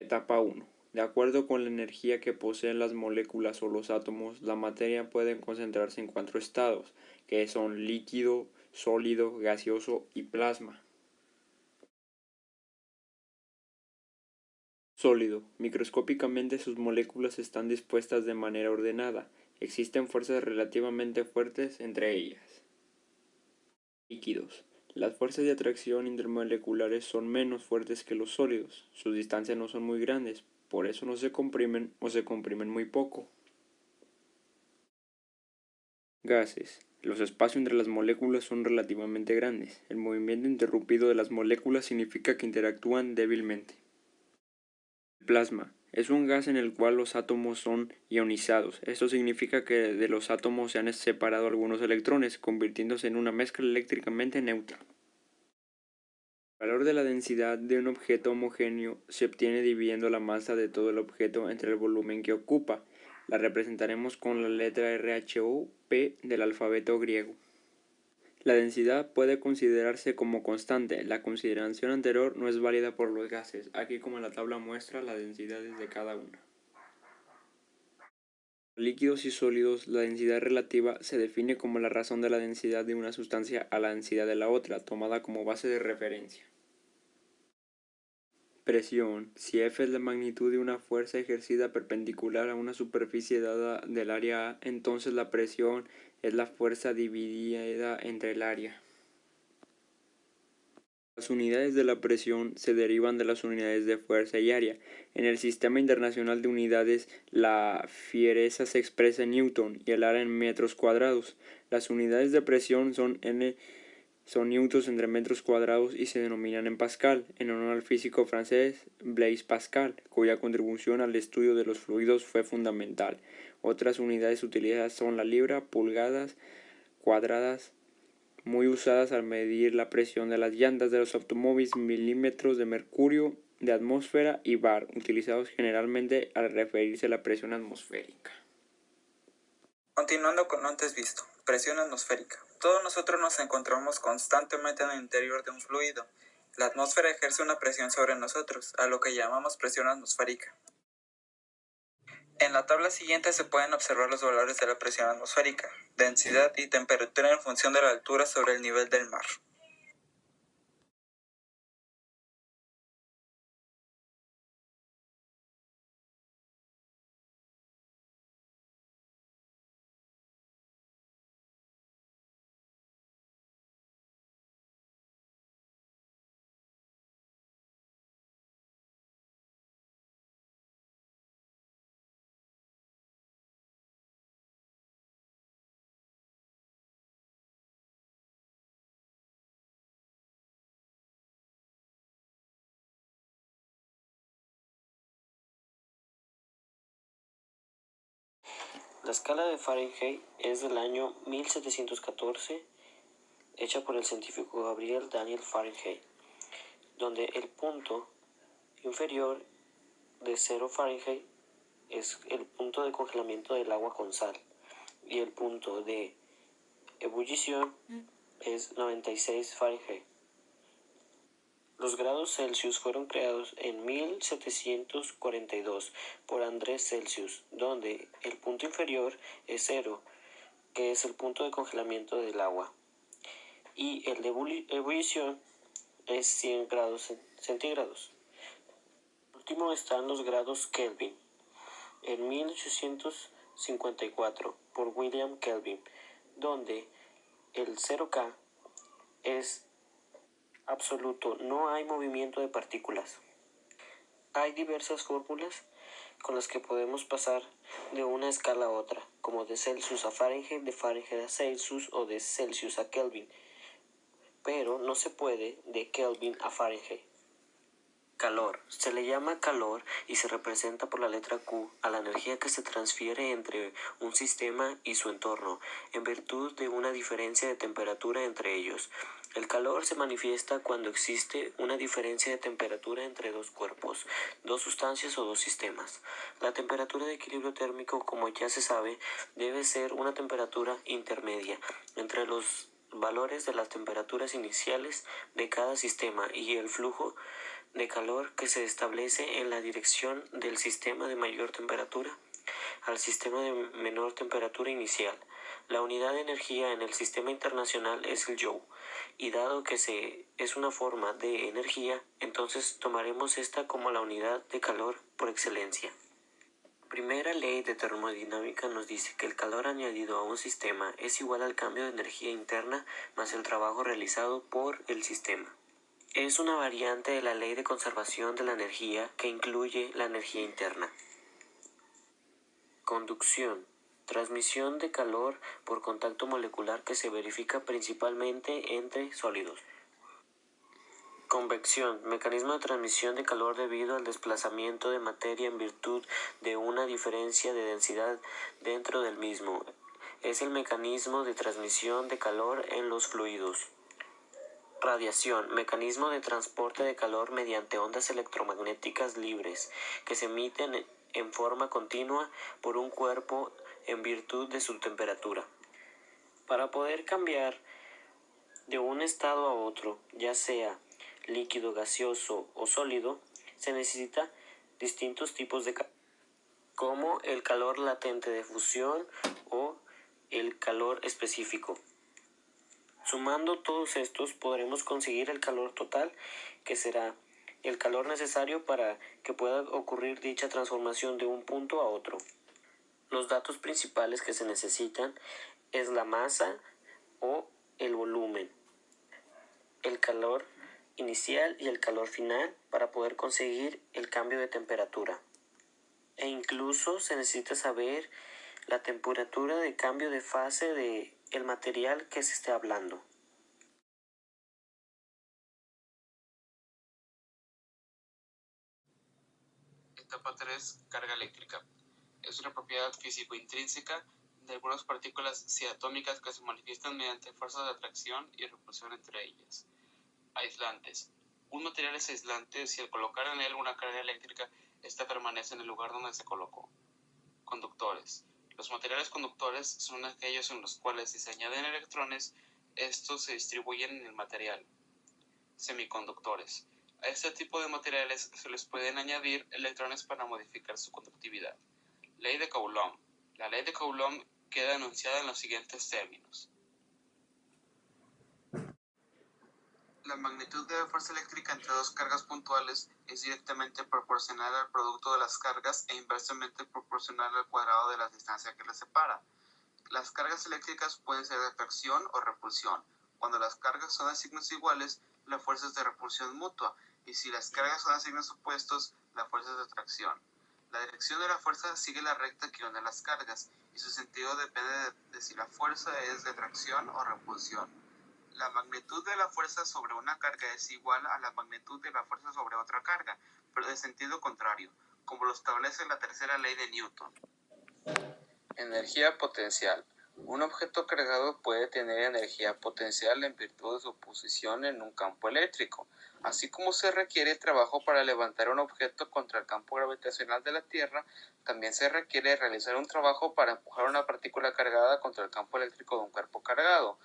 Etapa 1. De acuerdo con la energía que poseen las moléculas o los átomos, la materia puede concentrarse en 4 estados, que son líquido, sólido, gaseoso y plasma. Sólido. Microscópicamente sus moléculas están dispuestas de manera ordenada. Existen fuerzas relativamente fuertes entre ellas. Líquidos. Las fuerzas de atracción intermoleculares son menos fuertes que los sólidos. Sus distancias no son muy grandes, por eso no se comprimen o se comprimen muy poco. Gases. Los espacios entre las moléculas son relativamente grandes. El movimiento interrumpido de las moléculas significa que interactúan débilmente. El plasma. Es un gas en el cual los átomos son ionizados. Esto significa que de los átomos se han separado algunos electrones, convirtiéndose en una mezcla eléctricamente neutra. El valor de la densidad de un objeto homogéneo se obtiene dividiendo la masa de todo el objeto entre el volumen que ocupa. La representaremos con la letra Rho-P del alfabeto griego. La densidad puede considerarse como constante. La consideración anterior no es válida por los gases. Aquí, como la tabla muestra, las densidades de cada una. Líquidos y sólidos, la densidad relativa se define como la razón de la densidad de una sustancia a la densidad de la otra, tomada como base de referencia. Presión. Si F es la magnitud de una fuerza ejercida perpendicular a una superficie dada del área A, entonces la presión es la fuerza dividida entre el área. Las unidades de la presión se derivan de las unidades de fuerza y área. En el Sistema Internacional de Unidades, la fiereza se expresa en newton y el área en metros cuadrados. Las unidades de presión son newtons entre metros cuadrados y se denominan en Pascal, en honor al físico francés Blaise Pascal, cuya contribución al estudio de los fluidos fue fundamental. Otras unidades utilizadas son la libra, pulgadas cuadradas, muy usadas al medir la presión de las llantas de los automóviles, milímetros de mercurio de atmósfera y bar, utilizados generalmente al referirse a la presión atmosférica. Continuando con lo antes visto, presión atmosférica. Todos nosotros nos encontramos constantemente en el interior de un fluido. La atmósfera ejerce una presión sobre nosotros, a lo que llamamos presión atmosférica. En la tabla siguiente se pueden observar los valores de la presión atmosférica, densidad y temperatura en función de la altura sobre el nivel del mar. La escala de Fahrenheit es del año 1714, hecha por el científico Gabriel Daniel Fahrenheit, donde el punto inferior de 0 Fahrenheit es el punto de congelamiento del agua con sal y el punto de ebullición es 96 Fahrenheit. Los grados Celsius fueron creados en 1742 por Andrés Celsius, donde el punto inferior es 0, que es el punto de congelamiento del agua, y el de ebullición es 100 grados centígrados. Por último están los grados Kelvin, en 1854 por William Kelvin, donde el 0K es absoluto, no hay movimiento de partículas. Hay diversas fórmulas con las que podemos pasar de una escala a otra, como de Celsius a Fahrenheit, de Fahrenheit a Celsius o de Celsius a Kelvin, pero no se puede de Kelvin a Fahrenheit. Calor. Se le llama calor y se representa por la letra Q a la energía que se transfiere entre un sistema y su entorno, en virtud de una diferencia de temperatura entre ellos. El calor se manifiesta cuando existe una diferencia de temperatura entre dos cuerpos, dos sustancias o dos sistemas. La temperatura de equilibrio térmico, como ya se sabe, debe ser una temperatura intermedia entre los valores de las temperaturas iniciales de cada sistema y el flujo de calor que se establece en la dirección del sistema de mayor temperatura al sistema de menor temperatura inicial. La unidad de energía en el sistema internacional es el joule, y dado que es una forma de energía, entonces tomaremos esta como la unidad de calor por excelencia. La primera ley de termodinámica nos dice que el calor añadido a un sistema es igual al cambio de energía interna más el trabajo realizado por el sistema. Es una variante de la ley de conservación de la energía que incluye la energía interna. Conducción. Transmisión de calor por contacto molecular que se verifica principalmente entre sólidos. Convección. Mecanismo de transmisión de calor debido al desplazamiento de materia en virtud de una diferencia de densidad dentro del mismo. Es el mecanismo de transmisión de calor en los fluidos. Radiación. Mecanismo de transporte de calor mediante ondas electromagnéticas libres que se emiten en forma continua por un cuerpo en virtud de su temperatura. Para poder cambiar de un estado a otro, ya sea líquido, gaseoso o sólido, se necesita distintos tipos de calor, como el calor latente de fusión o el calor específico. Sumando todos estos podremos conseguir el calor total, que será el calor necesario para que pueda ocurrir dicha transformación de un punto a otro. Los datos principales que se necesitan es la masa o el volumen, el calor inicial y el calor final para poder conseguir el cambio de temperatura. E incluso se necesita saber la temperatura de cambio de fase del material que se esté hablando. Etapa 3. Carga eléctrica. Es una propiedad físico-intrínseca de algunas partículas ciatómicas que se manifiestan mediante fuerzas de atracción y repulsión entre ellas. Aislantes. Un material es aislante si al colocar en él una carga eléctrica, ésta permanece en el lugar donde se colocó. Conductores. Los materiales conductores son aquellos en los cuales si se añaden electrones, estos se distribuyen en el material. Semiconductores. A este tipo de materiales se les pueden añadir electrones para modificar su conductividad. Ley de Coulomb. La ley de Coulomb queda enunciada en los siguientes términos. La magnitud de la fuerza eléctrica entre dos cargas puntuales es directamente proporcional al producto de las cargas e inversamente proporcional al cuadrado de la distancia que las separa. Las cargas eléctricas pueden ser de atracción o repulsión. Cuando las cargas son de signos iguales, la fuerza es de repulsión mutua, y si las cargas son de signos opuestos, la fuerza es de atracción. La dirección de la fuerza sigue la recta que une las cargas, y su sentido depende de si la fuerza es de atracción o repulsión. La magnitud de la fuerza sobre una carga es igual a la magnitud de la fuerza sobre otra carga, pero de sentido contrario, como lo establece la tercera ley de Newton. Energía potencial. Un objeto cargado puede tener energía potencial en virtud de su posición en un campo eléctrico, así como se requiere trabajo para levantar un objeto contra el campo gravitacional de la Tierra. También se requiere realizar un trabajo para empujar una partícula cargada contra el campo eléctrico de un cuerpo cargado.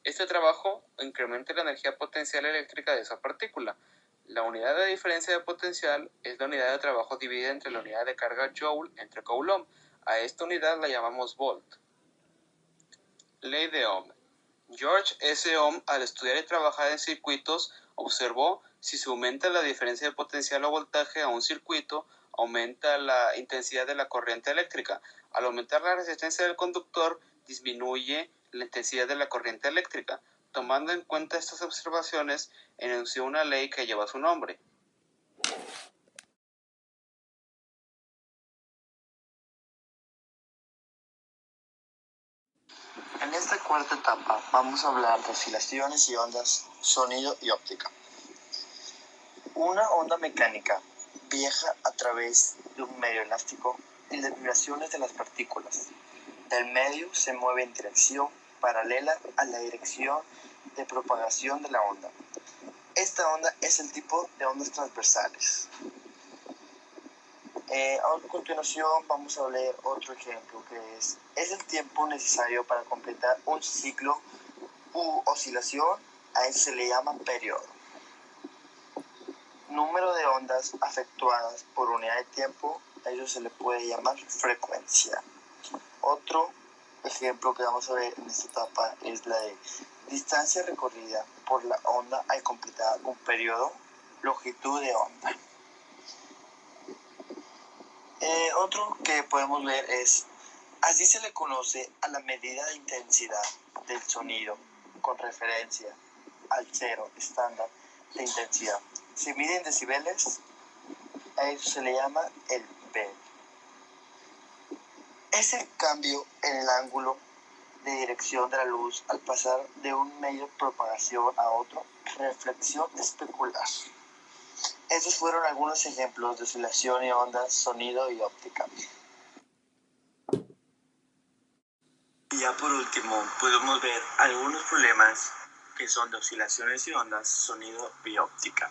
Este trabajo incrementa la energía potencial eléctrica de esa partícula. La unidad de diferencia de potencial es la unidad de trabajo dividida entre la unidad de carga Joule entre Coulomb. A esta unidad la llamamos volt. Ley de Ohm. George S. Ohm, al estudiar y trabajar en circuitos, observó si se aumenta la diferencia de potencial o voltaje a un circuito, aumenta la intensidad de la corriente eléctrica. Al aumentar la resistencia del conductor, disminuye la intensidad de la corriente eléctrica. Tomando en cuenta estas observaciones, enunció una ley que lleva su nombre. En esta cuarta etapa vamos a hablar de oscilaciones y ondas, sonido y óptica. Una onda mecánica viaja a través de un medio elástico y las vibraciones de las partículas del medio se mueve en dirección paralela a la dirección de propagación de la onda. Esta onda es el tipo de ondas transversales. A continuación vamos a leer otro ejemplo que es el tiempo necesario para completar un ciclo u oscilación. A eso se le llama periodo. número de ondas afectuadas por unidad de tiempo, a ello se le puede llamar frecuencia. Otro ejemplo que vamos a ver en esta etapa es la de distancia recorrida por la onda al completar un periodo, longitud de onda. Otro que podemos ver es, así se le conoce a la medida de intensidad del sonido con referencia al cero estándar de intensidad. Se mide en decibeles, a eso se le llama el decibel. Es el cambio en el ángulo de dirección de la luz al pasar de un medio de propagación a otro, reflexión especular. Estos fueron algunos ejemplos de oscilación y ondas, sonido y óptica. Y ya por último, podemos ver algunos problemas que son de oscilaciones y ondas, sonido y óptica.